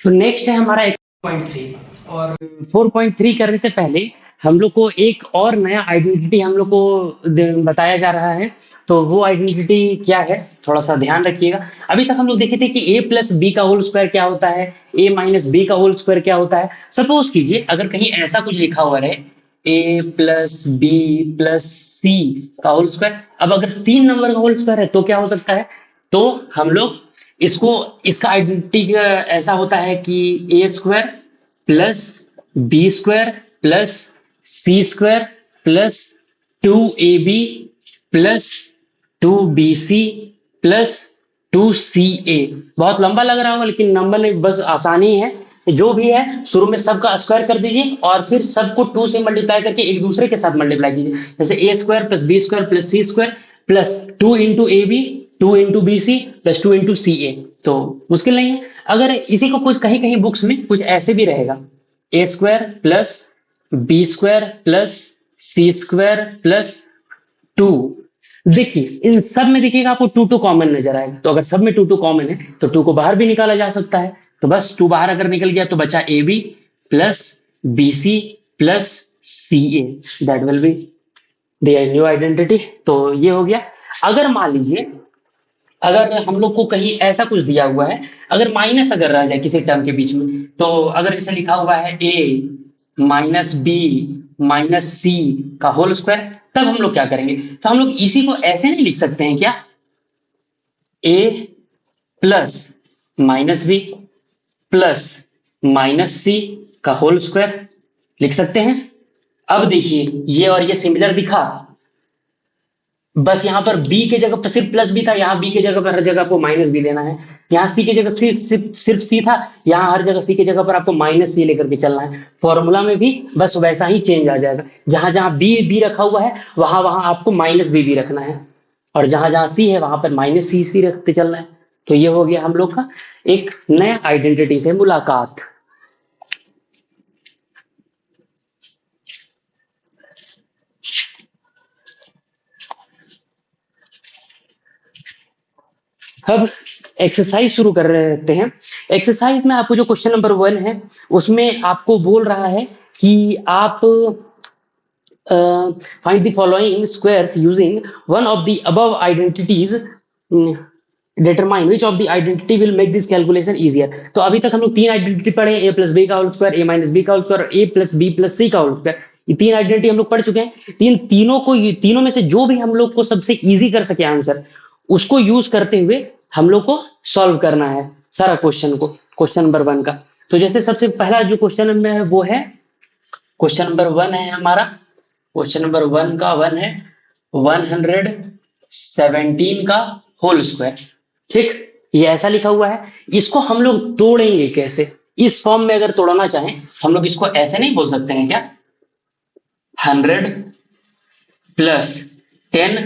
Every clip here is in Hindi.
तो नेक्स्ट है हमारा 4.3। और 4.3 करने से पहले हम लोग को एक और नया आइडेंटिटी हम लोग को बताया जा रहा है। तो वो आइडेंटिटी क्या है, थोड़ा सा ध्यान रखिएगा। अभी तक हम लोग देखे थे कि a प्लस बी का होल स्क्वायर क्या होता है, a माइनस बी का होल स्क्वायर क्या होता है। सपोज कीजिए अगर कहीं ऐसा कुछ लिखा हुआ रहे a plus B plus C का होल स्क्वायर, अब अगर 3 नंबर का होल स्क्वायर है तो क्या हो सकता है, तो हम लोग इसको, इसका आइडेंटिटी ऐसा होता है कि A square plus B square plus C square plus 2ab plus 2bc plus 2ca। बहुत लंबा लग रहा होगा लेकिन नंबर में बस आसानी है। जो भी है शुरू में सबका स्क्वायर कर दीजिए और फिर सबको 2 से मल्टीप्लाई करके एक दूसरे के साथ मल्टीप्लाई कीजिए। जैसे A square plus B square plus C square plus 2 into A B 2 into B C plus 2 into C A. तो मुश्किल नहीं है। अगर इसी को कुछ कहीं कहीं बुक्स में कुछ ऐसे भी रहेगा, A square plus B square plus C square plus 2। देखिए इन सब में देखिएगा आपको 2 कॉमन नजर आएगा। तो अगर सब में 2 कॉमन है तो 2 को बाहर भी निकाला जा सकता है। तो बस 2 बाहर अगर निकल गया तो बचा A B plus B C plus C A. That will be the new identity. तो ये हो गया। अगर मान लीजिए अगर हम लोग को कहीं ऐसा कुछ दिया हुआ है, अगर माइनस अगर रह जाए किसी टर्म के बीच में, तो अगर जैसे लिखा हुआ है ए माइनस बी माइनस सी का होल स्क्वायर, तब हम लोग क्या करेंगे, तो हम लोग इसी को ऐसे नहीं लिख सकते हैं क्या, A plus minus B plus minus C का होल स्क्वायर लिख सकते हैं। अब देखिए ये और ये सिमिलर दिखा, बस यहाँ पर b के जगह पर सिर्फ प्लस b था, यहाँ b के जगह पर हर जगह आपको माइनस b लेना है। यहाँ c की जगह सिर्फ c था, यहाँ हर जगह c की जगह पर आपको माइनस c लेकर के चलना है। फॉर्मूला में भी बस वैसा ही चेंज आ जाएगा। जहां जहां b रखा हुआ है वहां वहां आपको माइनस b भी रखना है, और जहां जहां c है वहां पर माइनस c रखते चलना है। तो ये हो गया हम लोग का एक नया आइडेंटिटी से मुलाकात। अब एक्सरसाइज शुरू कर रहे हैं। एक्सरसाइज में आपको जो क्वेश्चन नंबर 1 है उसमें आपको बोल रहा है कि आप find the following squares using one of the above identities, determine which of the identity will make this calculation easier. तो अभी तक हम लोग 3 आइडेंटिटी पढ़े, ए प्लस बी का होल स्क्वायर, ए माइनस बी का होल स्क्वायर, ए प्लस बी प्लस सी का होल स्क्वायर। ये 3 आइडेंटिटी हम लोग पढ़ चुके हैं। तीनों में से जो भी हम लोग को सबसे इजी कर सके आंसर, उसको यूज करते हुए हम लोग को सॉल्व करना है सारा क्वेश्चन को, क्वेश्चन नंबर 1 का। तो जैसे सबसे पहला जो क्वेश्चन में है वो है क्वेश्चन नंबर 1 है हमारा। क्वेश्चन नंबर 1 का 1 है 117 का होल स्क्वायर। ठीक, ये ऐसा लिखा हुआ है। इसको हम लोग तोड़ेंगे कैसे, इस फॉर्म में अगर तोड़ना चाहें हम लोग इसको ऐसे नहीं बोल सकते हैं क्या, 100 प्लस 10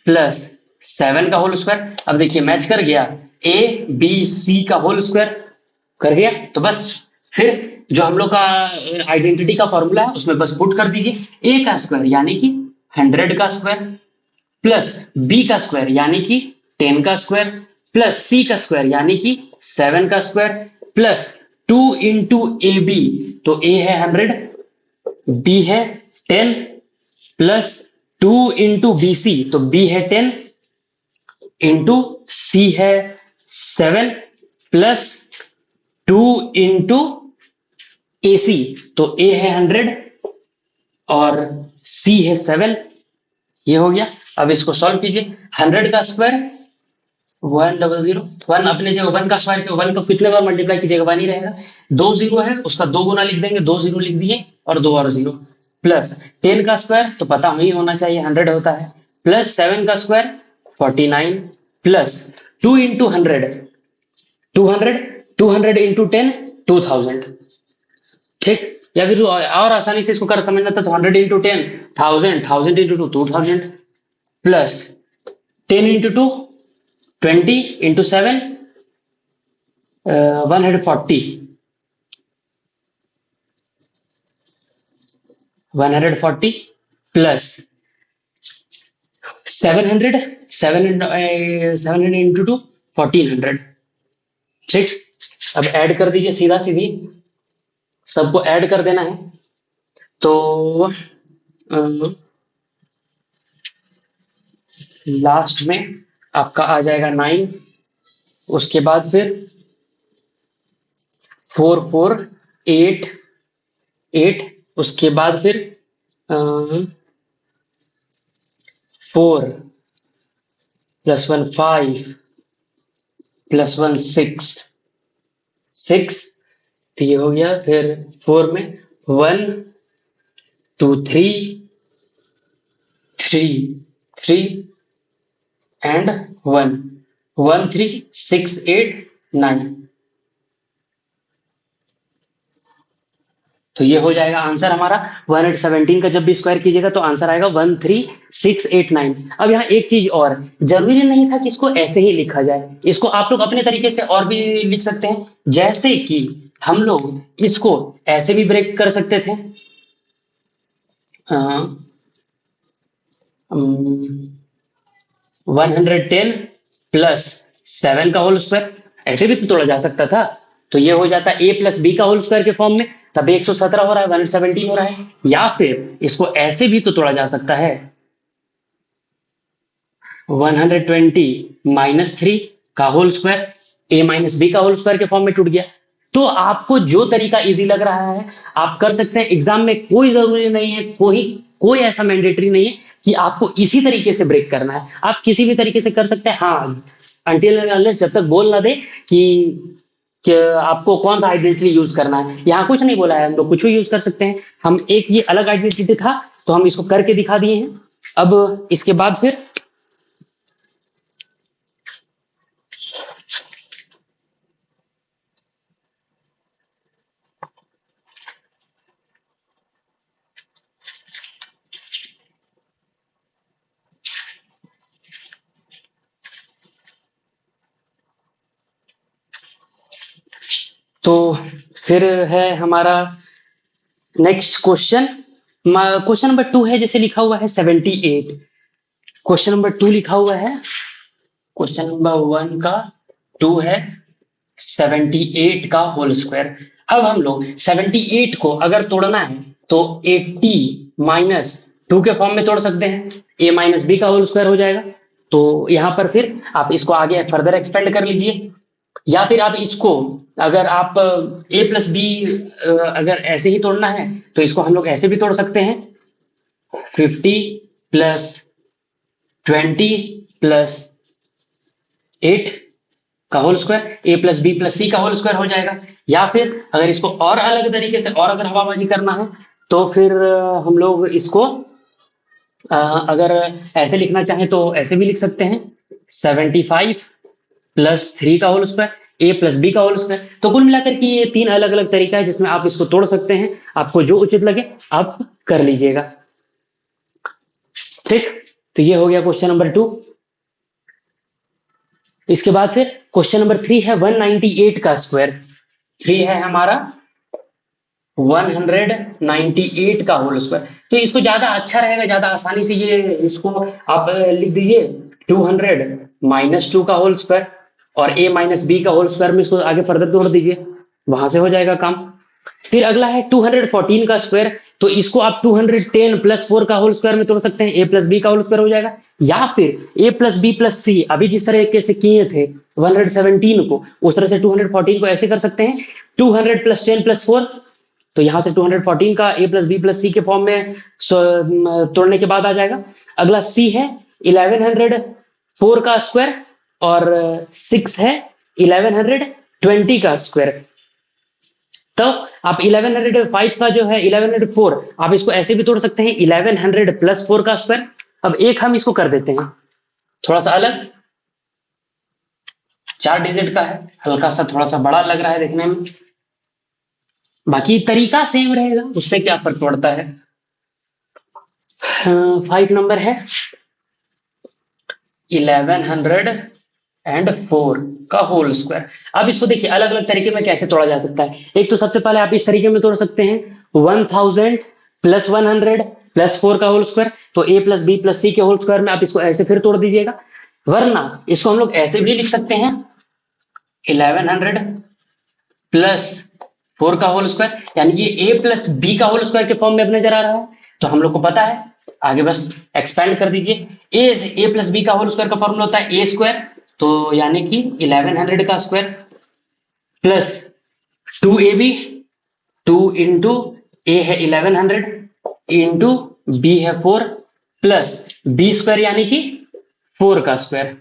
प्लस 7 का होल स्क्वायर। अब देखिए मैच कर गया, ए बी सी का होल स्क्वायर कर गया। तो बस फिर जो हम लोग का आइडेंटिटी का फॉर्मूला है उसमें बस पुट कर दीजिए, ए का स्क्वायर यानी कि 100 का स्क्वायर प्लस बी का स्क्वायर यानी कि 10 का स्क्वायर प्लस सी का स्क्वायर यानी कि 7 का square plus 2 into A B. तो ए है 100, बी है 10 प्लस 2 इंटू बी सी, तो बी है 10 इंटू सी है 7 प्लस 2 इंटू ए सी। तो ए है 100 और सी है 7। ये हो गया। अब इसको सॉल्व कीजिए। 100 का स्क्वायर 100, 1 अपने जगह 1 का स्क्वायर 1 को कितने बार मल्टीप्लाई कीजिएगा, 1 ही रहेगा। 2 जीरो है उसका 2 गुना लिख देंगे, 2 जीरो लिख दिए और 2 और जीरो, प्लस 10 का स्क्वायर तो पता ही होना चाहिए 100 होता है, प्लस 7 का स्क्वायर 49 प्लस 2 इंटू 100 200, 200 इंटू 10 2000। ठीक, या फिर और आसानी से इसको कर समझना था तो 100 into 10 1000, 1000 into 2 2000 plus 10 into 2 20 into 7 140 plus 700 700 into 2 1400। ठीक, अब ऐड कर दीजिए, सीधा सीधी सबको ऐड कर देना है। तो लास्ट में आपका आ जाएगा 9, उसके बाद फिर 4 4 8 8, उसके बाद फिर 4 +1 5 +1 6 6, तो ये हो गया। फिर 4 में 1 2 3 3 3 एंड 1 1 3 6 8 9, तो ये हो जाएगा आंसर हमारा। 117 का जब भी स्क्वायर कीजिएगा तो आंसर आएगा 13689। अब यहाँ एक चीज और, जरूरी नहीं था कि इसको ऐसे ही लिखा जाए, इसको आप लोग अपने तरीके से और भी लिख सकते हैं। जैसे कि हम लोग इसको ऐसे भी ब्रेक कर सकते थे, 110 प्लस 7 का होल स्क्वायर, ऐसे भी तो तोड़ा जा सकता था। तो ये हो जाता है a प्लस बी का होल स्क्वायर के फॉर्म में, तब 117 हो रहा है, 117 हो रहा है। या फिर इसको ऐसे भी तो तोड़ा जा सकता है, 120 माइनस 3 का whole square, a minus B का होल स्क्वायर के फॉर्म में टूट गया। तो आपको जो तरीका इजी लग रहा है आप कर सकते हैं। एग्जाम में कोई जरूरी नहीं है, कोई कोई ऐसा मैंडेटरी नहीं है कि आपको इसी तरीके से ब्रेक करना है, आप किसी भी तरीके से कर सकते हैं। हाँ, अनटिल अनलेस जब तक बोल ना दे कि आपको कौन सा आइडेंटिटी यूज करना है। यहाँ कुछ नहीं बोला है, हम लोग कुछ भी यूज कर सकते हैं। हम एक ये अलग आइडेंटिटी था तो हम इसको करके दिखा दिए हैं। अब इसके बाद फिर तो फिर है हमारा नेक्स्ट क्वेश्चन। क्वेश्चन नंबर 2 है, जैसे लिखा हुआ है 78। क्वेश्चन नंबर 2 लिखा हुआ है, क्वेश्चन नंबर 1 का 2 है 78 का होल स्क्वायर। अब हम लोग 78 को अगर तोड़ना है तो 80 माइनस 2 के फॉर्म में तोड़ सकते हैं, a माइनस बी का होल स्क्वायर हो जाएगा। तो यहां पर फिर आप इसको आगे फर्दर एक्सपेंड कर लीजिए, या फिर आप इसको अगर आप a प्लस बी अगर ऐसे ही तोड़ना है तो इसको हम लोग ऐसे भी तोड़ सकते हैं, 50 प्लस 20 प्लस 8 का whole square, a plus B plus C का होल स्क्वायर हो जाएगा। या फिर अगर इसको और अलग तरीके से और अगर हवाबाजी करना है तो फिर हम लोग इसको अगर ऐसे लिखना चाहें तो ऐसे भी लिख सकते हैं, 75 प्लस 3 का whole square, a plus B का होल स्क्वायर। तो कुल मिलाकर के ये 3 अलग अलग तरीका है जिसमें आप इसको तोड़ सकते हैं। आपको जो उचित लगे आप कर लीजिएगा। ठीक, तो ये हो गया क्वेश्चन नंबर 2। इसके बाद फिर क्वेश्चन नंबर 3 है 198 का स्क्वायर। 3 है हमारा 198 का होल स्क्वायर। तो इसको ज्यादा अच्छा रहेगा, ज्यादा आसानी से ये इसको आप लिख दीजिए 200 माइनस 2 का होल स्क्वायर और a माइनस बी का होल स्क्वायर में इसको आगे फर्दर जोड़ दीजिए, वहां से हो जाएगा काम। फिर अगला है 214 का स्क्वायर। तो इसको आप 210 प्लस 4 का होल स्क्वायर में तोड़ सकते हैं, a प्लस बी का होल स्क्वायर हो जाएगा। या फिर a प्लस बी प्लस सी अभी जिस तरीके से किए थे 117 को, उस तरह से 214 को ऐसे कर सकते हैं, 200 प्लस 10 प्लस 4। तो यहां से 214 का a प्लस बी प्लस सी के फॉर्म में तोड़ने के बाद आ जाएगा। अगला c है 1104 का स्क्वायर और 6 है 1120 का स्क्वायर। तो आप 1105 का जो है 1104 आप इसको ऐसे भी तोड़ सकते हैं, 1100 प्लस 4 का स्क्वायर। अब एक हम इसको कर देते हैं थोड़ा सा अलग, 4 डिजिट का है, हल्का सा थोड़ा सा बड़ा लग रहा है देखने में, बाकी तरीका सेम रहेगा, उससे क्या फर्क पड़ता है। 5 नंबर है 1104 का होल स्क्वायर। अब इसको देखिए अलग अलग तरीके में कैसे तोड़ा जा सकता है। एक तो सबसे पहले आप इस तरीके में तोड़ सकते हैं, 1000 प्लस 100 प्लस 4 का होल स्क्वायर। तो a प्लस बी प्लस सी के होल स्क्वायर में आप इसको ऐसे फिर तोड़ दीजिएगा। वरना इसको हम लोग ऐसे भी लिख सकते हैं, 1100 प्लस 4 का होल स्क्वायर, यानी कि a प्लस बी का होल स्क्वायर के फॉर्म में अब नजर आ रहा है। तो हम लोग को पता है, आगे बस एक्सपेंड कर दीजिए। a प्लस बी का होल स्क्वायर का फॉर्मूला होता है a स्क्वायर, तो यानी कि 1100 का square plus 2ab, 2 into A है 1100 इंटू बी है 4 प्लस बी स्क्वायर यानी कि 4 का स्क्वायर।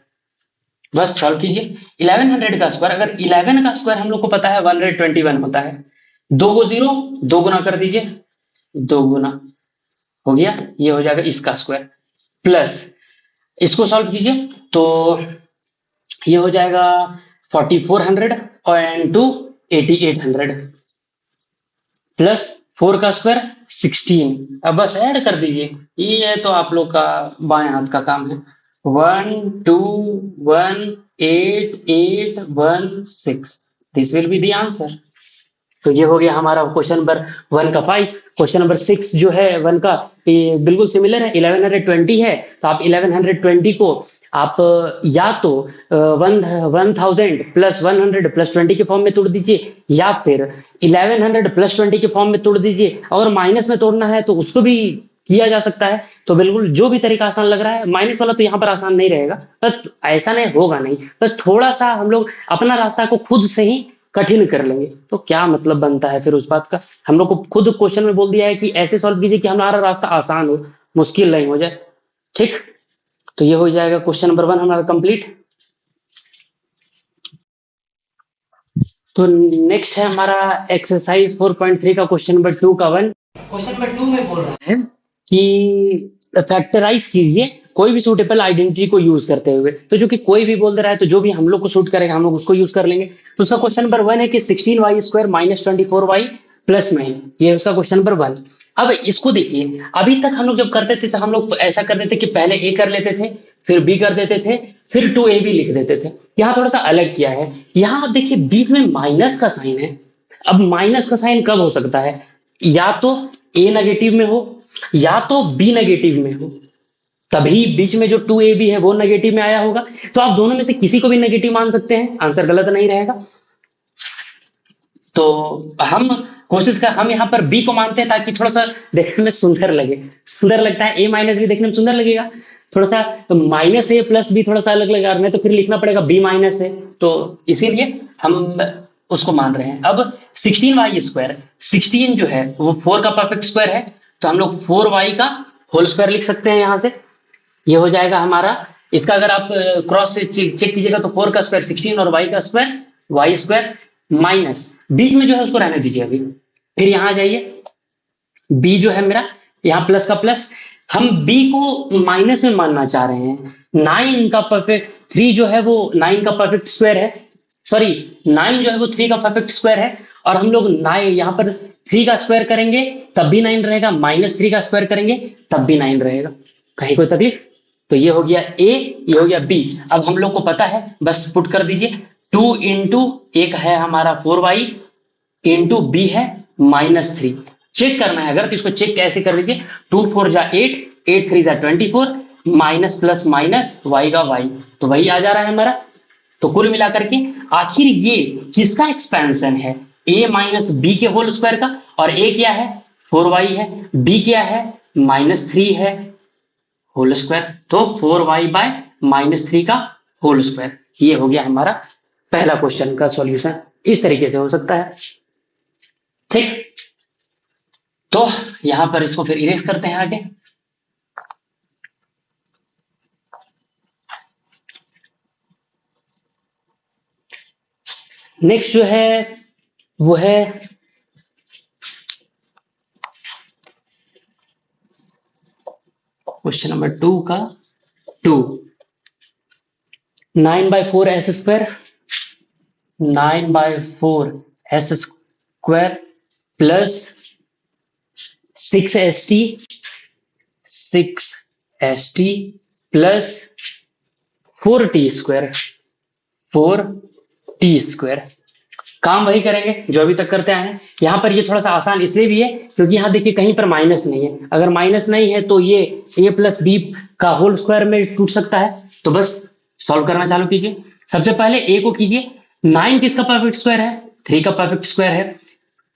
बस सॉल्व कीजिए। 1100 का स्क्वायर, अगर 11 का स्क्वायर हम लोग को पता है 121 होता है। 2 को 0 2 गुना कर दीजिए, 2 गुना हो गया, ये हो जाएगा इसका स्क्वायर प्लस इसको सॉल्व कीजिए तो ये हो जाएगा 4400 और इंटू 8800 प्लस 4 का स्क्वायर 16। अब बस ऐड कर दीजिए, ये तो आप लोग का बाएं हाथ का काम है। 1 2 1 8 8 1 6, this will be the answer. तो ये हो गया हमारा क्वेश्चन नंबर 1 का 5। क्वेश्चन नंबर 6 जो है 1 का, ये बिल्कुल सिमिलर है। 1120 है, तो आप 1120 को आप या तो 1000 प्लस 100 प्लस 20 के फॉर्म में तोड़ दीजिए, या फिर 1100 प्लस 20 के फॉर्म में तोड़ दीजिए। अगर माइनस में तोड़ना है तो उसको भी किया जा सकता है। तो बिल्कुल जो भी तरीका आसान लग रहा है, माइनस वाला तो यहाँ पर आसान नहीं रहेगा, बस ऐसा नहीं होगा नहीं, बस थोड़ा सा हम लोग अपना रास्ता को खुद से ही कठिन कर लेंगे। तो क्या मतलब बनता है फिर उस बात का? हम लोग को खुद क्वेश्चन में बोल दिया है कि ऐसे सॉल्व कीजिए कि हमारा रास्ता आसान हो, मुश्किल नहीं हो जाए। ठीक, तो ये हो जाएगा क्वेश्चन नंबर 1 हमारा कंप्लीट। तो नेक्स्ट है हमारा एक्सरसाइज 4.3 का क्वेश्चन नंबर 2 का 1। क्वेश्चन नंबर 2 में बोल रहा है कि फैक्टराइज कीजिए कोई भी सूटेबल आइडेंटिटी को यूज करते हुए। तो जो कि कोई भी बोल दे रहा है, तो जो भी हम लोग को सूट करेगा हम लोग उसको यूज कर लेंगे। तो उसका क्वेश्चन नंबर 1 है कि 16y square minus 24y plus 9, ये उसका क्वेश्चन नंबर 1। अब इसको देखिए, अभी तक हम लोग जब करते थे तो हम लोग तो ऐसा करते थे कि पहले a कर लेते थे, फिर b कर देते थे, फिर 2ab लिख देते थे। यहाँ थोड़ा सा अलग किया है। यहाँ आप देखिए बीच में माइनस का साइन है। अब माइनस का साइन कब हो सकता है? या तो a नेगेटिव में हो या तो b नेगेटिव में हो, तभी बीच में जो 2ab है वो नेगेटिव में आया होगा। तो आप दोनों में से किसी को भी नेगेटिव मान सकते हैं, आंसर गलत नहीं रहेगा। तो हम कोशिश कर, हम यहाँ पर b को मानते हैं ताकि थोड़ा सा देखने में सुंदर लगे। सुंदर लगता है a माइनस भी, देखने में सुंदर लगेगा। थोड़ा सा माइनस a प्लस b थोड़ा सा अलग लगेगा, नहीं तो फिर लिखना पड़ेगा b माइनस है, तो इसीलिए हम उसको मान रहे हैं। अब 16y स्क्वायर, 16 जो है वो 4 का परफेक्ट स्क्वायर है, तो हम लोग 4y का होल स्क्वायर लिख सकते हैं यहाँ से। ये हो जाएगा हमारा, इसका अगर आप क्रॉस से चेक कीजिएगा तो 4 का स्क्वायर 16 और y का स्क्वायर y स्क्वायर माइनस बीच में जो है उसको रहने दीजिए अभी। फिर यहाँ आ जाइए, b जो है मेरा यहाँ प्लस का प्लस, हम b को माइनस में मानना चाह रहे हैं। 9 का परफेक्ट 3 जो है वो 9 का परफेक्ट स्क्वायर है, सॉरी 9 जो है वो 3 का परफेक्ट स्क्वायर है, और हम लोग 9 यहाँ पर 3 का स्क्वायर करेंगे तब भी 9 रहेगा, माइनस 3 का स्क्वायर करेंगे तब भी 9 रहेगा। कहीं कोई तकलीफ? तो ये हो गया a, ये हो गया b। अब हम लोग को पता है, बस पुट कर दीजिए। 2 इंटू एक है हमारा 4y इंटू b है -3। चेक करना है अगर, तो इसको चेक कैसे कर लीजिए। 2 4 जा 8, 8 3 जा 24, माइनस प्लस माइनस y का y, तो वही आ जा रहा है हमारा। तो कुल मिलाकर के आखिर ये किसका एक्सपेंशन है? a माइनस बी के होल स्क्वायर का, और a क्या है 4y है, b क्या है -3 है होल स्क्वायर, तो 4y बाय -3 का होल स्क्वायर। ये हो गया हमारा पहला क्वेश्चन का सॉल्यूशन। इस तरीके से हो सकता है। ठीक, तो यहां पर इसको फिर इरेज करते हैं आगे। नेक्स्ट जो है वो है क्वेश्चन नंबर 2 का 2। 9/4 S square, 9/4 S square plus 6st, 6st plus 4t square, 4t square. काम वही करेंगे जो अभी तक करते आए हैं। यहाँ पर ये थोड़ा सा आसान इसलिए भी है क्योंकि यहाँ देखिए कहीं पर माइनस नहीं है। अगर माइनस नहीं है तो ये a प्लस बी का होल स्क्वायर में टूट सकता है। तो बस सॉल्व करना चालू कीजिए। सबसे पहले a को कीजिए। 9 किसका परफेक्ट स्क्वायर है? 3 का परफेक्ट स्क्वायर है,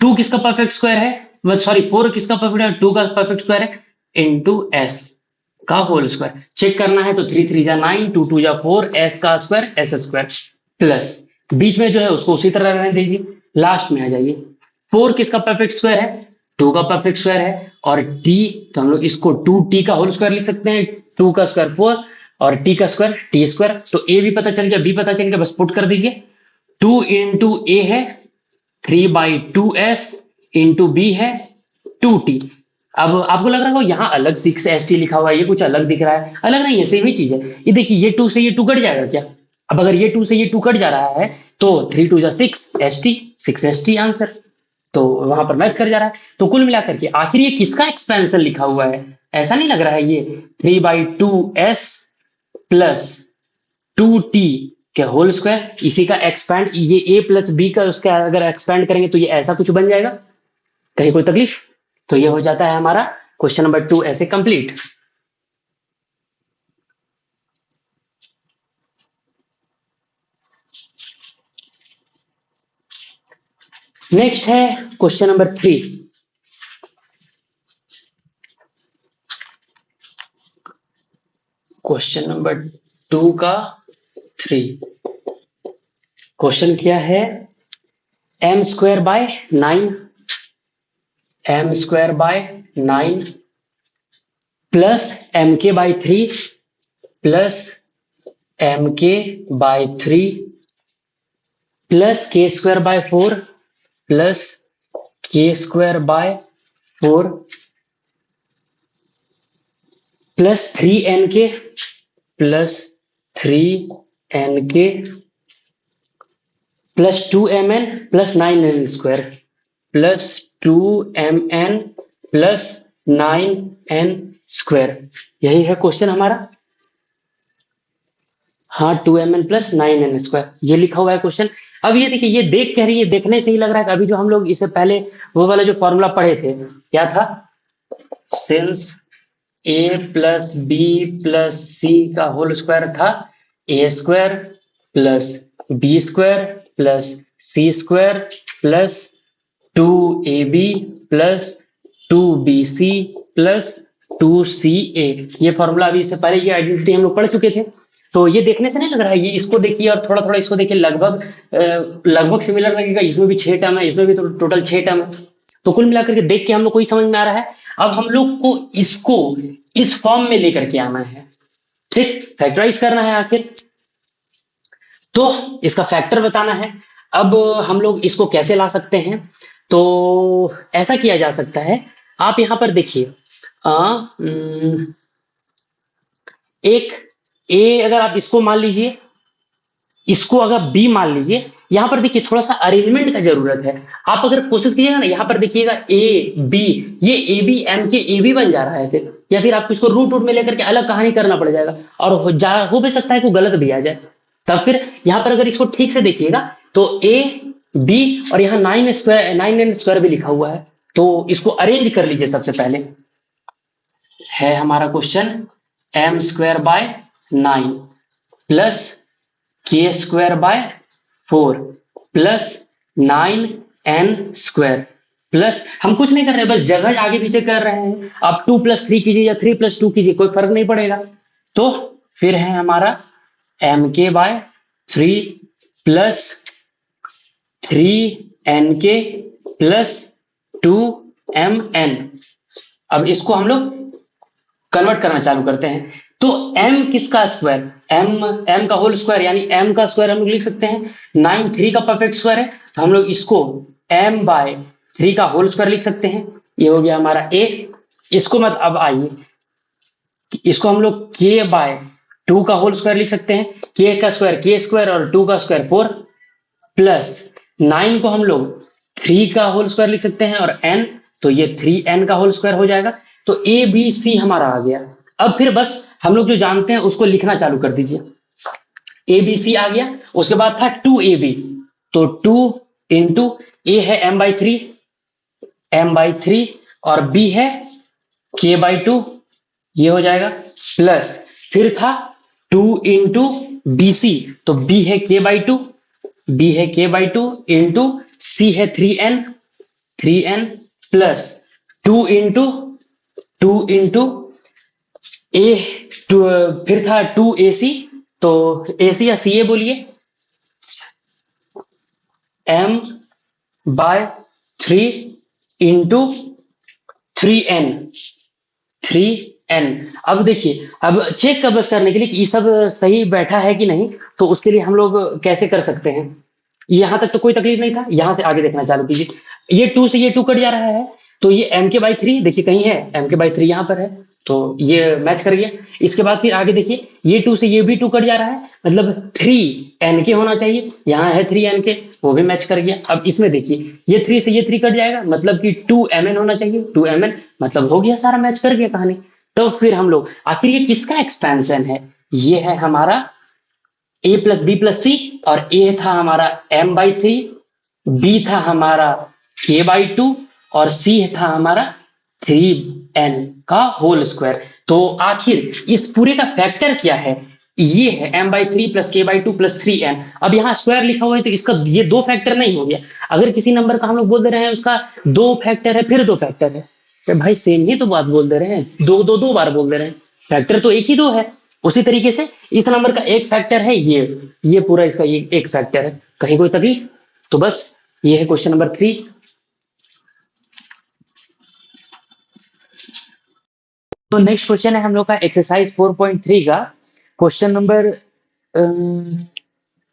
2 किसका परफेक्ट स्क्वायर है, सॉरी 4 किसका परफेक्ट है, 2 का परफेक्ट स्क्वायर है, इंटू एस का होल स्क्वायर। चेक करना है तो 3 3 जा 9, 2 2 जा 4, एस का स्क्वायर एस स्क्वायर, प्लस बीच में जो है उसको उसी तरह रहने दीजिए, लास्ट में आ जाइए। 4 किसका परफेक्ट स्क्वायर है, 2 का परफेक्ट स्क्वायर है, और टी तो हम लोग इसको 2t का होल स्क्वायर लिख सकते हैं, 2 का स्क्वायर 4 और t का स्क्वायर t स्क्वायर। तो a भी पता चल गया, b पता चल गया, बस पुट कर दीजिए। 2 इंटू ए है 3/2s, इंटू बी है 2t। अब आपको लग रहा हो यहाँ अलग 6st लिखा हुआ है, ये कुछ अलग दिख रहा है, अलग नहीं है, सेम ही चीज है। ये देखिए ये 2 से ये 2 कट जाएगा क्या, अब अगर ये 2 से ये 2 कट जा रहा है तो 3 2 जा 6st आंसर, तो वहां पर मैच कर जा रहा है। तो कुल मिलाकर के आखिर ये किसका एक्सपेंशन लिखा हुआ है, ऐसा नहीं लग रहा है ये 3/2s प्लस 2t के होल स्क्वायर, इसी का एक्सपैंड, ये a प्लस बी का उसका अगर एक्सपैंड करेंगे तो ये ऐसा कुछ बन जाएगा, कहीं कोई तकलीफ। तो ये हो जाता है हमारा क्वेश्चन नंबर 2 ऐसे कंप्लीट। नेक्स्ट है क्वेश्चन नंबर 3। क्वेश्चन नंबर 2 का 3 क्वेश्चन क्या है, m square by 9, m square by 9 plus M K by 3 plus M K by 3 plus K square by 4 plus K square by 4 plus 3n K plus 3n K plus 2mn plus 9n square plus 2mn plus 9n square, यही है क्वेश्चन हमारा। हाँ 2mn प्लस 9n स्क्वायर ये लिखा हुआ है क्वेश्चन। अब ये देखिए, ये देख कह रही है, देखने से ही लग रहा है कि अभी जो हम लोग इससे पहले वो वाला जो फॉर्मूला पढ़े थे, क्या था, since a plus B plus C का होल स्क्वायर था A square plus B square plus C square plus 2ab plus 2bc plus 2ca। ये फॉर्मूला अभी इससे पहले ये आइडेंटिटी हम लोग पढ़ चुके थे। तो ये देखने से नहीं लग रहा है, ये इसको देखिए और थोड़ा थोड़ा इसको देखिए, लगभग सिमिलर लगेगा। इसमें भी 6 टर्म है, इसमें भी तो टोटल 6 टर्म है। तो कुल मिलाकर के देख के हम लोग को ही समझ में आ रहा है। अब हम लोग को इसको इस फॉर्म में लेकर के आना है, ठीक, फैक्टराइज करना है आखिर, तो इसका फैक्टर बताना है। अब हम लोग इसको कैसे ला सकते हैं, तो ऐसा किया जा सकता है, आप यहां पर देखिए, एक ए अगर आप इसको मान लीजिए, इसको अगर बी मान लीजिए, यहां पर देखिए थोड़ा सा अरेंजमेंट का जरूरत है। आप अगर कोशिश कीजिएगा ना, यहां पर देखिएगा ए बी, ये ए बी एम के ए बी बन जा रहा है फिर, या फिर आपको इसको रूट में लेकर के अलग कहानी करना पड़ जाएगा, और हो भी सकता है कि गलत भी आ जाए। तब फिर यहां पर अगर इसको ठीक से देखिएगा तो ए बी और यहाँ 9n स्क्वायर भी लिखा हुआ है, तो इसको अरेंज कर लीजिए। सबसे पहले है हमारा question m square by 9 plus K square by 4 plus 9n square plus, हम कुछ नहीं कर रहे, बस जगह आगे पीछे कर रहे हैं। आप 2 + 3 कीजिए या 3 + 2 कीजिए, कोई फर्क नहीं पड़ेगा। तो फिर है हमारा m के bye 3 plus 3n K plus 2mn। अब इसको हम लोग कन्वर्ट करना चालू करते हैं। तो m किसका स्क्वायर, m का होल स्क्वायर, यानी m का स्क्वायर हम लोग लिख सकते हैं 9 3 का परफेक्ट स्क्वायर है, तो हम लोग इसको m/3 का होल स्क्वायर लिख सकते हैं। ये हो गया हमारा a। इसको मत, अब आइए इसको हम लोग k/2 का होल स्क्वायर लिख सकते हैं, k का स्क्वायर k स्क्वायर और 2 का स्क्वायर 4 प्लस 9 को हम लोग 3 का होल स्क्वायर लिख सकते हैं, और n तो ये 3n का होल स्क्वायर हो जाएगा। तो ए बी सी हमारा आ गया। अब फिर बस हम लोग जो जानते हैं उसको लिखना चालू कर दीजिए। ए बी सी आ गया, उसके बाद था 2ab, तो 2 इंटू ए है m/3 और b है k/2, ये हो जाएगा, प्लस फिर था 2 इंटू बी सी, तो b है k/2 इंटू सी है 3n प्लस 2 इंटू ए, फिर था 2ac, तो ac या ca बोलिए, m बाय 3 इंटू 3n। अब देखिए, अब चेक कर बस करने के लिए कि ये सब सही बैठा है कि नहीं, तो उसके लिए हम लोग कैसे कर सकते हैं। यहाँ तक तो कोई तकलीफ नहीं था, यहाँ से आगे देखना चालू कीजिए। ये 2 से ये 2 कट जा रहा है, तो ये m/3 देखिए कहीं है, m/3 यहाँ पर है, तो ये मैच कर गया। इसके बाद फिर आगे देखिए, ये 2 से ये भी 2 कट जा रहा है, मतलब 3n के होना चाहिए, यहाँ है 3n के, वो भी मैच कर गया। अब इसमें देखिए, ये 3 से ये 3 कट जाएगा, मतलब कि 2mn होना चाहिए, 2mn, मतलब हो गया, सारा मैच कर गया कहानी। तो फिर हम लोग आखिर ये किसका एक्सपेंशन है, ये है हमारा a प्लस बी प्लस सी, और a था हमारा m/3, b था हमारा k/2, और c था हमारा 3n का होल स्क्वायर। तो आखिर इस पूरे का फैक्टर क्या है, ये है m/3 plus k/2 plus 3n। अब यहाँ स्क्वायर लिखा हुआ है, तो इसका ये दो फैक्टर नहीं हो गया। अगर किसी नंबर का हम लोग बोल दे रहे हैं उसका दो फैक्टर है, फिर दो फैक्टर है, तो भाई सेम ही तो बात बोल दे रहे हैं, दो बार बोल दे रहे हैं, फैक्टर तो एक ही दो है। उसी तरीके से इस नंबर का एक फैक्टर है ये पूरा इसका ये एक फैक्टर है, कहीं कोई तकलीफ। तो बस ये है क्वेश्चन नंबर 3। तो नेक्स्ट क्वेश्चन है हम लोग का एक्सरसाइज 4.3 का, क्वेश्चन नंबर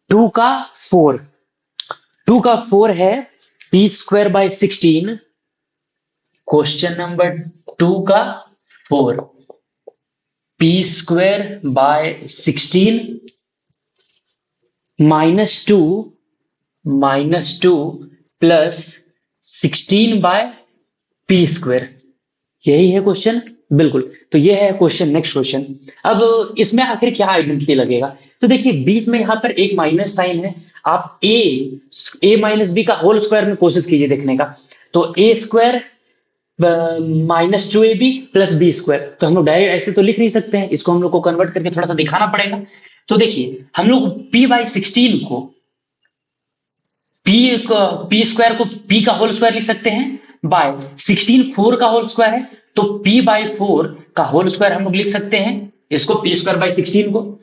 2 का 4। 2 का 4 है p²/16। क्वेश्चन नंबर 2 का 4, p²/16 -2 प्लस 16/p²। यही है क्वेश्चन, बिल्कुल। तो ये है क्वेश्चन, नेक्स्ट क्वेश्चन। अब इसमें आखिर क्या आइडेंटिटी लगेगा, तो देखिए बीच में यहाँ पर एक माइनस साइन है, आप a माइनस बी का होल स्क्वायर में कोशिश कीजिए देखने का, तो a² -2ab प्लस b²। तो हम लोग डायरेक्ट ऐसे तो लिख नहीं सकते हैं, इसको हम लोग को कन्वर्ट करके थोड़ा सा दिखाना पड़ेगा। तो देखिए हम लोग p/16 को p² को p का होल स्क्वायर लिख सकते हैं, बाय 16 4 का होल स्क्वायर है, तो p/4 का होल स्क्वायर हम लोग लिख सकते हैं इसको, p²/16 को,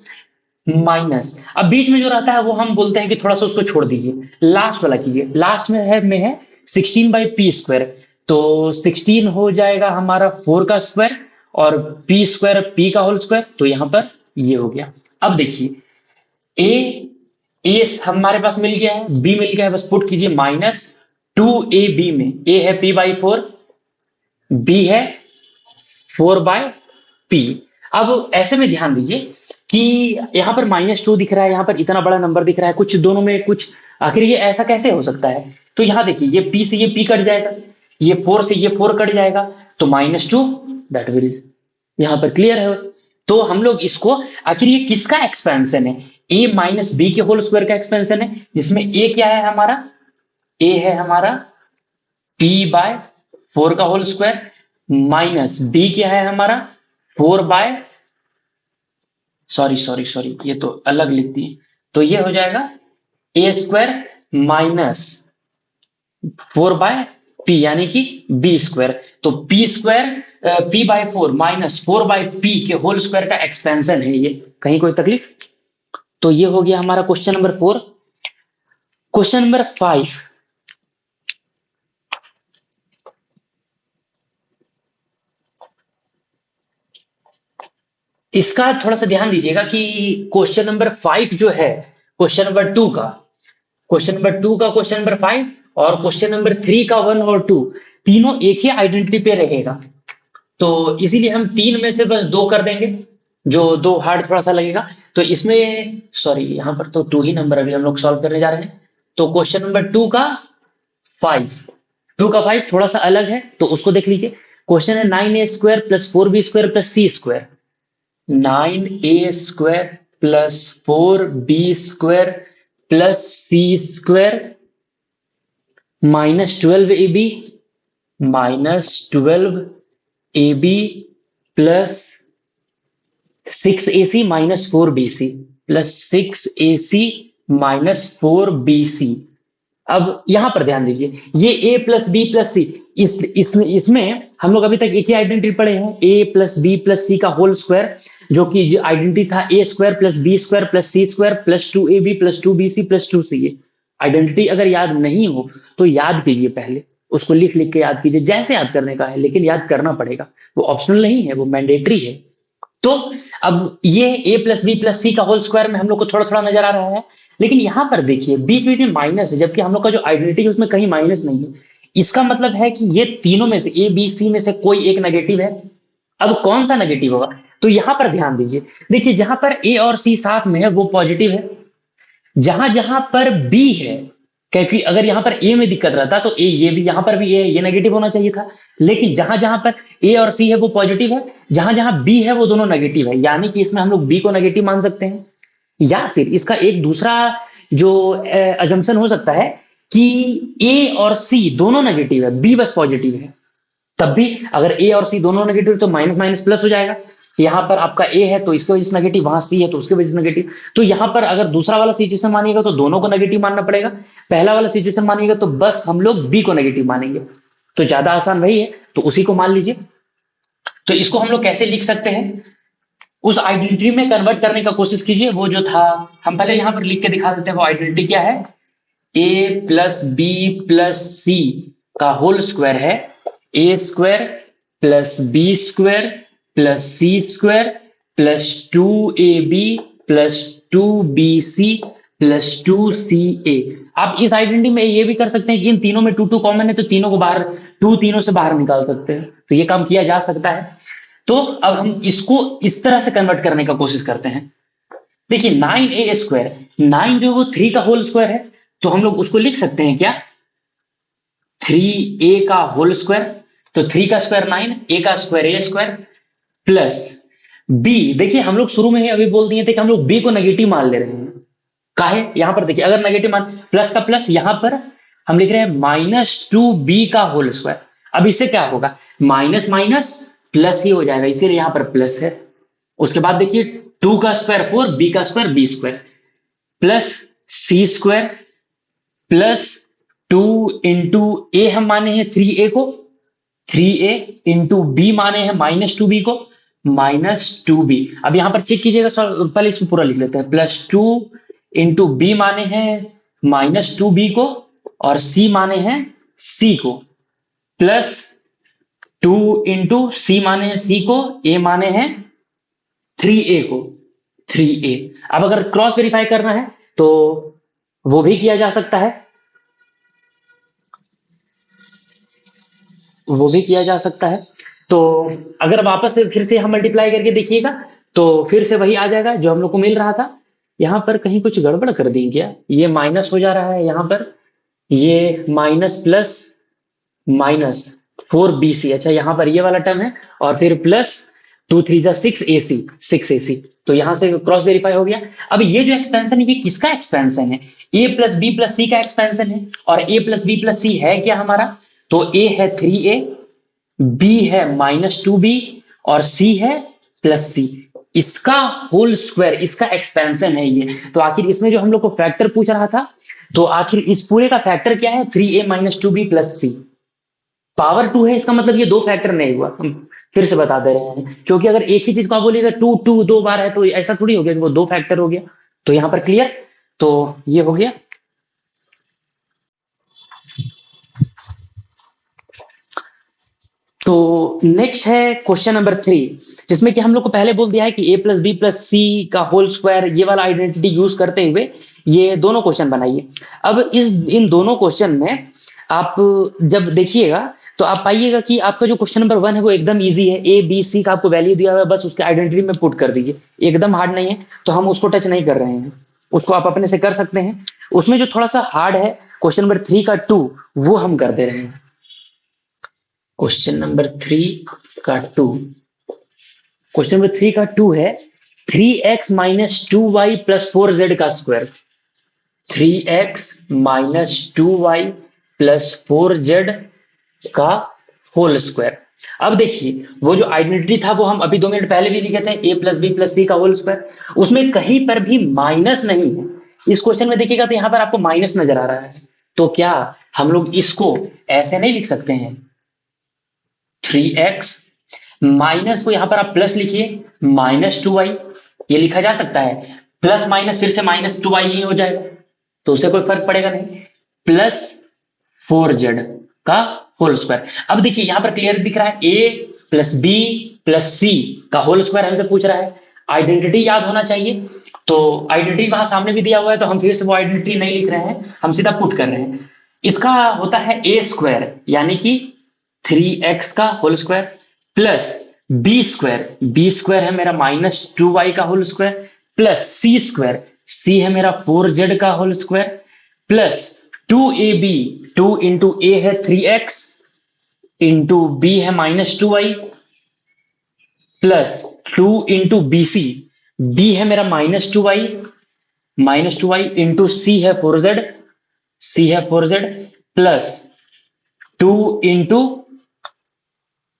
माइनस, अब बीच में जो रहता है वो हम बोलते हैं कि थोड़ा सा उसको छोड़ दीजिए, लास्ट वाला कीजिए, लास्ट में है 16/p²। तो 16 हो जाएगा हमारा 4 का स्क्वायर, और p² p का होल स्क्वायर, तो यहां पर ये हो गया। अब देखिए ए हमारे पास मिल गया है, बी मिल गया है, बस पुट कीजिए -2ab में, ए है p/4, बी है 4/p। अब ऐसे में ध्यान दीजिए कि यहाँ पर -2 दिख रहा है, यहाँ पर इतना बड़ा नंबर दिख रहा है, कुछ दोनों में कुछ, आखिर ये ऐसा कैसे हो सकता है। तो यहाँ देखिए, ये p से ये p कट जाएगा, ये 4 से ये 4 कट जाएगा, तो -2, दैट विल, यहाँ पर क्लियर है। तो हम लोग इसको, आखिर ये किसका एक्सपेंशन है, a माइनस बी के होल स्क्वायर का एक्सपेंशन है, जिसमें a क्या है हमारा, a है हमारा p/4 का होल स्क्वायर, माइनस b क्या है हमारा 4 बाय, सॉरी ये तो अलग लिख दिए, तो ये हो जाएगा a² माइनस 4/p, यानी कि b²। तो p/4 माइनस 4/p के होल स्क्वायर का एक्सपेंशन है ये, कहीं कोई तकलीफ। तो ये हो गया हमारा क्वेश्चन नंबर 4। क्वेश्चन नंबर 5, इसका थोड़ा सा ध्यान दीजिएगा कि क्वेश्चन नंबर 5 जो है, क्वेश्चन नंबर 2 का, क्वेश्चन नंबर 5 और क्वेश्चन नंबर 3 का 1 और 2 तीनों एक ही आइडेंटिटी पे रहेगा, तो इसीलिए हम 3 में से बस 2 कर देंगे, जो 2 हार्ड थोड़ा सा लगेगा। तो इसमें सॉरी, यहाँ पर तो 2 ही नंबर अभी हम लोग सॉल्व करने जा रहे हैं। तो क्वेश्चन नंबर 2 का 5 थोड़ा सा अलग है, तो उसको देख लीजिए। क्वेश्चन है 9a² plus 4b² plus c²। 9a² plus 4b² plus c² -12ab plus 6ac -4bc plus 6ac -4bc। अब यहां पर ध्यान दीजिए, ये a प्लस बी प्लस सी, इसमें हम लोग अभी तक एक ही आइडेंटिटी पढ़े हैं, a plus B plus C का होल स्क्वायर, जो कि जो आइडेंटिटी था a square plus B square plus C square plus 2ab plus 2bc plus 2ca। Identity अगर याद नहीं हो तो याद कीजिए, पहले उसको लिख लिख के याद कीजिए, जैसे याद करने का है, लेकिन याद करना पड़ेगा, वो ऑप्शनल नहीं है, वो मैंडेटरी है। तो अब ये a plus B plus C का होल स्क्वायर में हम लोग को थोड़ा थोड़ा नजर आ रहा है, लेकिन यहां पर देखिए बीच बीच में माइनस है, जबकि हम लोग का जो आइडेंटिटी है उसमें कहीं माइनस नहीं है। इसका मतलब है कि ये तीनों में से, ए बी सी में से कोई एक नेगेटिव है। अब कौन सा नेगेटिव होगा, तो यहां पर ध्यान दीजिए, देखिए जहां पर ए और सी साथ में है वो पॉजिटिव है, जहां जहां पर बी है, क्योंकि अगर यहां पर ए में दिक्कत रहता तो ए, ये भी यहां पर भी ए, ये नेगेटिव होना चाहिए था, लेकिन जहां जहां पर ए और सी है वो पॉजिटिव है, जहां जहां बी है वो दोनों नेगेटिव है, यानी कि इसमें हम लोग बी को नेगेटिव मान सकते हैं। या फिर इसका एक दूसरा जो अजम्पशन हो सकता है कि ए और सी दोनों नेगेटिव है, बी बस पॉजिटिव है, तब भी अगर ए और सी दोनों नेगेटिव तो माइनस माइनस प्लस हो जाएगा। यहां पर आपका ए है तो इसकी वजह से नेगेटिव, वहां सी है तो उसकी वजह से नेगेटिव, तो यहां पर अगर दूसरा वाला सिचुएशन मानिएगा तो दोनों को नेगेटिव मानना पड़ेगा, पहला वाला सिचुएशन मानिएगा तो बस हम लोग बी को नेगेटिव मानेंगे, तो ज्यादा आसान वही है, तो उसी को मान लीजिए। तो इसको हम लोग कैसे लिख सकते हैं, उस आइडेंटिटी में कन्वर्ट करने का कोशिश कीजिए, वो जो था हम पहले यहां पर लिख के दिखा देते हैं, वो आइडेंटिटी क्या है, a plus B plus C का होल स्क्वायर है A square plus B square plus C square plus 2ab plus 2bc plus 2ca। आप इस आइडेंटिटी में ये भी कर सकते हैं कि इन तीनों में 2 2 कॉमन है, तो तीनों को बाहर, 2 तीनों से बाहर निकाल सकते हैं, तो ये काम किया जा सकता है। तो अब हम इसको इस तरह से कन्वर्ट करने का कोशिश करते हैं। देखिए 9a स्क्वायर, 9 जो वो 3 का होल स्क्वायर है, तो हम लोग उसको लिख सकते हैं क्या, 3a का होल स्क्वायर, तो 3 का स्क्वायर 9, a का square a square plus b। देखिए हम लोग शुरू में ही अभी बोल दिए थे कि हम लोग b को नेगेटिव मान ले रहे हैं, काहे, यहां पर देखिए अगर नेगेटिव मान, प्लस का प्लस, यहां पर हम लिख रहे हैं -2b का होल स्क्वायर। अब इससे क्या होगा, माइनस माइनस प्लस ही हो जाएगा, इसीलिए यहां पर प्लस है। उसके बाद देखिए 2 का स्क्वायर 4, b का square b square plus c square plus 2 into A हम माने हैं 3a को, 3a इंटू बी माने हैं -2b को, -2b। अब यहां पर चेक कीजिएगा, पहले इसको पूरा लिख लेते हैं, प्लस 2 इंटू बी माने हैं -2b को, और c माने हैं c को, प्लस 2 इंटू सी माने हैं c को, a माने हैं 3a को, 3a। अब अगर क्रॉस वेरीफाई करना है तो वो भी किया जा सकता है, वो भी किया जा सकता है। तो अगर वापस से फिर से हम मल्टीप्लाई करके देखिएगा तो फिर से वही आ जाएगा जो हम लोग को मिल रहा था। यहां पर कहीं कुछ गड़बड़ कर दी क्या, ये माइनस हो जा रहा है यहां पर, ये माइनस प्लस माइनस 4bc, अच्छा यहां पर ये वाला टर्म है, और फिर प्लस 2 3 जा 6ac, 6ac, तो यहां से क्रॉस वेरीफाई हो गया। अब ये जो एक्सपेंशन है ये किसका एक्सपेंशन है, a plus B plus C का एक्सपेंशन है, और a प्लस बी प्लस सी है क्या हमारा, तो a है 3a, b है -2b, और c है प्लस c, इसका होल स्क्वायर, इसका एक्सपेंशन है ये। तो आखिर इसमें जो हम लोग को फैक्टर पूछ रहा था, तो आखिर इस पूरे का फैक्टर क्या है, 3a -2b plus c, power 2 है, इसका मतलब ये दो फैक्टर नहीं हुआ, हम फिर से बता दे रहे हैं, क्योंकि अगर एक ही चीज को आप बोलिएगा 2 2 दो बार है तो ऐसा थोड़ी हो गया कि वो दो फैक्टर हो गया। तो यहां पर क्लियर, तो ये हो गया। तो नेक्स्ट है क्वेश्चन नंबर 3, जिसमें कि हम लोग को पहले बोल दिया है कि a plus B plus C का होल स्क्वायर, ये वाला आइडेंटिटी यूज करते हुए ये दोनों क्वेश्चन बनाइए। अब इन दोनों क्वेश्चन में आप जब देखिएगा तो आप पाइएगा कि आपका जो क्वेश्चन नंबर 1 है वो एकदम इजी है, a b c का आपको वैल्यू दिया हुआ है, बस उसके आइडेंटिटी में पुट कर दीजिए, एकदम हार्ड नहीं है, तो हम उसको टच नहीं कर रहे हैं, उसको आप अपने से कर सकते हैं। उसमें जो थोड़ा सा हार्ड है क्वेश्चन नंबर 3 का 2, वो हम कर दे रहे हैं। क्वेश्चन नंबर 3 का 2, क्वेश्चन नंबर 3 का 2 है 3x minus 2y plus 4z का square, 3x minus 2y plus 4z का होल स्क्वायर। अब देखिए वो जो आइडेंटिटी था वो हम अभी 2 मिनट पहले भी लिखे थे, a plus B plus C का होल स्क्वायर, उसमें कहीं पर भी माइनस नहीं है। इस क्वेश्चन में देखिएगा तो यहां पर आपको माइनस नजर आ रहा है, तो क्या हम लोग इसको ऐसे नहीं लिख सकते हैं? 3x माइनस को यहां पर आप प्लस लिखिए, -2y, ये लिखा जा सकता है। प्लस माइनस फिर से -2y ही हो जाएगा, तो उसे कोई फर्क पड़ेगा नहीं। प्लस 4z का होल स्क्वायर। अब देखिए यहां पर क्लियर दिख रहा है, a plus B plus C का होल स्क्वायर हमसे पूछ रहा है। आइडेंटिटी याद होना चाहिए, तो आइडेंटिटी वहां सामने भी दिया हुआ है, तो हम फिर से वो आइडेंटिटी नहीं लिख रहे हैं, हम सीधा पुट कर रहे हैं। इसका होता है a स्क्वायर, यानी कि 3x का whole square, plus B square है मेरा -2y का whole square, plus C square, C है मेरा 4z का whole square, plus 2ab, 2 into A है 3x, इंटू बी है -2y, plus 2 into B C, B है मेरा -2y इंटू सी है 4z, सी है 4z, plus 2 into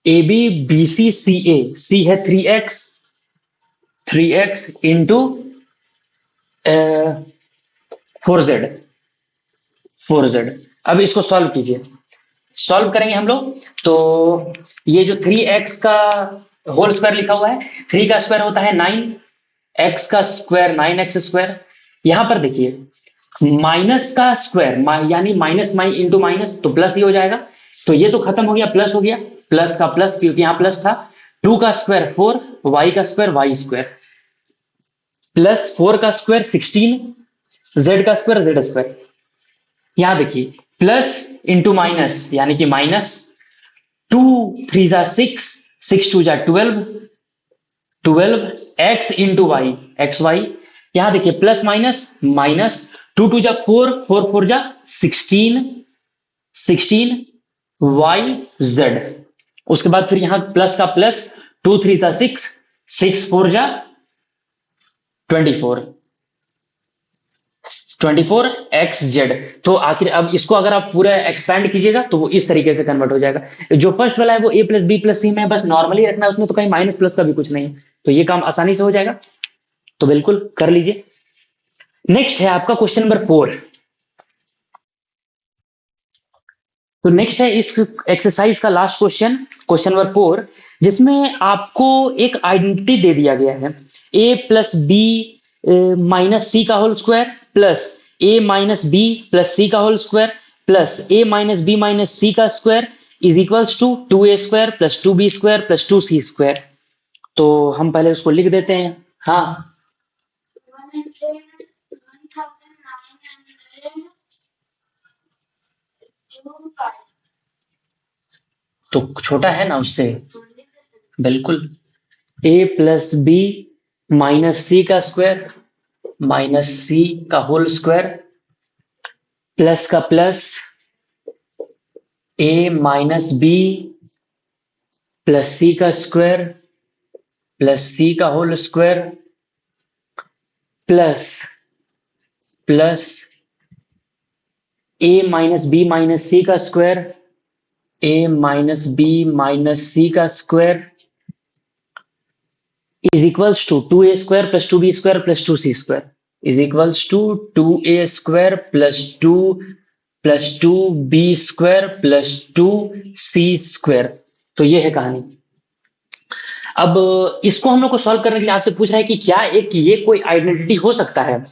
A B B C C A, C है 3x इंटू 4z। अब इसको सॉल्व कीजिए, सॉल्व करेंगे हम लोग, तो ये जो 3x का होल स्क्वायर लिखा हुआ है, 3 का स्क्वायर होता है 9, x का स्क्वायर 9x स्क्वायर। यहां पर देखिए माइनस का स्क्वायर यानी माइनस इंटू माइनस, तो प्लस ही हो जाएगा, तो ये तो खत्म हो गया, प्लस हो गया, प्लस का प्लस, क्योंकि यहां प्लस था। 2 का स्क्वायर 4, y का स्क्वायर y स्क्वायर, प्लस 4 का स्क्वायर 16, z का स्क्वायर z स्क्वायर। यहां देखिए प्लस इंटू माइनस, यानी कि माइनस 2 3 जा 6, 6 2 जा 12 x into Y X Y. यहां देखिए प्लस माइनस माइनस 2 2 जा 4, 4 4 जा 16 y z। उसके बाद फिर यहां प्लस का प्लस, 2 3 जा 6, 6 4 जा 24 एक्स जेड। तो आखिर अब इसको अगर आप पूरा एक्सपैंड कीजिएगा तो वो इस तरीके से कन्वर्ट हो जाएगा। जो फर्स्ट वाला है वो a प्लस बी प्लस सी में बस नॉर्मली रखना है, उसमें तो कहीं माइनस प्लस का भी कुछ नहीं है, तो ये काम आसानी से हो जाएगा, तो बिल्कुल कर लीजिए। नेक्स्ट है आपका क्वेश्चन नंबर 4। तो नेक्स्ट है इस एक्सरसाइज का लास्ट क्वेश्चन, क्वेश्चन नंबर 4, जिसमें आपको एक आइडेंटिटी दे दिया गया है, a plus B minus C का whole square plus a minus B plus C का whole square plus a minus B minus C का square is equals to 2a square plus 2b square plus 2c square. तो हम पहले उसको लिख देते हैं। हाँ, तो छोटा है ना उससे, बिल्कुल। a plus B minus C का स्क्वायर माइनस सी का होल स्क्वायर प्लस का plus a minus B plus C का स्क्वायर प्लस सी का whole square plus plus a minus B minus C का square, a minus B minus C का square is equals to 2a square plus 2b square plus 2c square is equals to 2a square plus 2 plus 2b square plus 2c square। तो ये है कहानी। अब इसको हम लोग को सॉल्व करने के लिए आपसे पूछ रहा है कि क्या ये कोई आइडेंटिटी हो सकता है।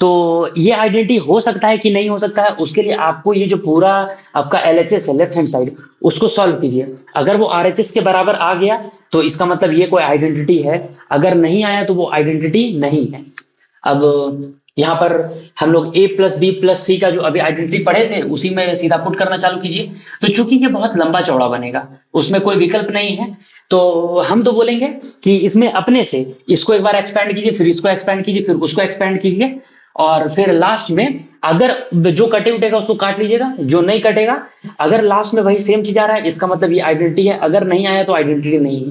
तो ये आइडेंटिटी हो सकता है कि नहीं हो सकता है, उसके लिए आपको ये जो पूरा आपका LHS है लेफ्ट हैंड साइड, उसको सॉल्व कीजिए। अगर वो RHS के बराबर आ गया तो इसका मतलब ये कोई आइडेंटिटी है, अगर नहीं आया तो वो आइडेंटिटी नहीं है। अब यहाँ पर हम लोग a plus B plus C का जो अभी आइडेंटिटी पढ़े थे उसी में सीधा पुट करना चालू कीजिए। तो चूंकि ये बहुत लंबा चौड़ा बनेगा, उसमें कोई विकल्प नहीं है, तो हम तो बोलेंगे कि इसमें अपने से इसको एक बार एक्सपैंड कीजिए, फिर इसको एक्सपैंड कीजिए, फिर उसको एक्सपैंड कीजिए, और फिर लास्ट में अगर जो कटे उठेगा उसको काट लीजिएगा, जो नहीं कटेगा अगर लास्ट में वही सेम चीज आ रहा है इसका मतलब ये आइडेंटिटी है, अगर नहीं आया तो आइडेंटिटी नहीं है।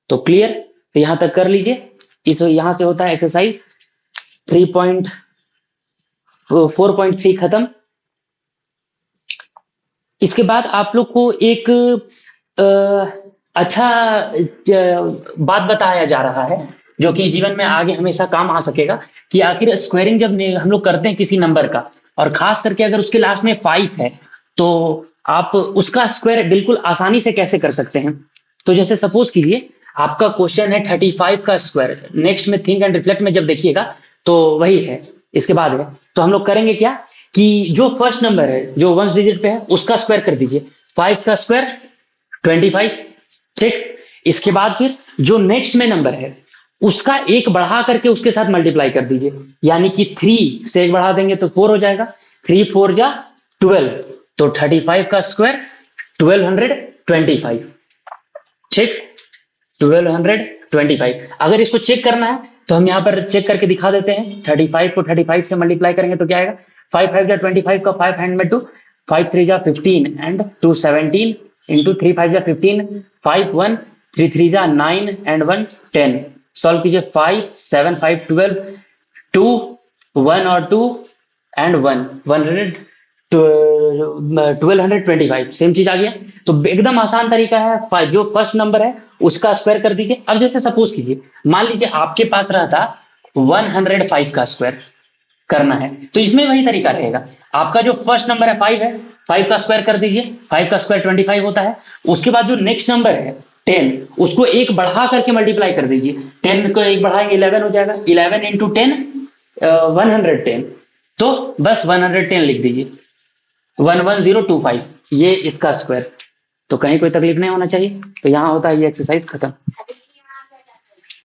तो क्लियर, तो यहां तक कर लीजिए। इस यहां से होता है एक्सरसाइज 4.3 खत्म। इसके बाद आप लोग को एक अच्छा बात बताया जा रहा है जो कि जीवन में आगे हमेशा काम आ सकेगा, कि आखिर स्क्वायरिंग जब हम लोग करते हैं किसी नंबर का और खास करके अगर उसके लास्ट में 5 है तो आप उसका स्क्वायर बिल्कुल आसानी से कैसे कर सकते हैं। तो जैसे सपोज कीजिए आपका क्वेश्चन है 35 का स्क्वायर, नेक्स्ट में थिंक एंड रिफ्लेक्ट में जब देखिएगा तो वही है, इसके बाद है। तो हम लोग करेंगे क्या कि जो फर्स्ट नंबर है जो वंस डिजिट पे है उसका स्क्वायर कर दीजिए, 5 का स्क्वायर 25, ठीक। इसके बाद फिर जो नेक्स्ट में नंबर है उसका एक बढ़ा करके उसके साथ मल्टीप्लाई कर दीजिए, यानी कि 3 से एक बढ़ा देंगे तो 4 हो जाएगा, 3 4 जा 12, तो 35 का स्क्वायर 1225, ठीक, 1225। अगर इसको चेक करना है तो हम यहाँ पर चेक करके दिखा देते हैं, 35 को 35 से मल्टीप्लाई करेंगे तो क्या आएगा, 5 5 जा 25 का 5 हैंड में 2, 5 3 जा 15 एंड 2 17 इंटू 3 5 जा 15, 5 1 3 3 जा 9 एंड 1 10। सॉल्व कीजिए, 5 7 5 12 2 1 और 2 एंड 1 1225, सेम चीज आ गया। तो एकदम आसान तरीका है, जो फर्स्ट नंबर है उसका स्क्वायर कर दीजिए। अब जैसे सपोज कीजिए मान लीजिए आपके पास रहता 105 का स्क्वायर करना है, तो इसमें वही तरीका रहेगा, आपका जो फर्स्ट नंबर है 5 है, 5 का स्क्वायर कर दीजिए, 5 का स्क्वायर 25 होता है। उसके बाद जो नेक्स्ट नंबर है 10, उसको एक बढ़ा करके मल्टीप्लाई कर दीजिए, 10 को एक बढ़ाएंगे 11 हो जाएगा, 11 इंटू 10 110, तो बस 110 लिख दीजिए, 11025, ये इसका स्क्वायर। तो कहीं कोई तकलीफ नहीं होना चाहिए। तो यहाँ होता है ये एक्सरसाइज खत्म।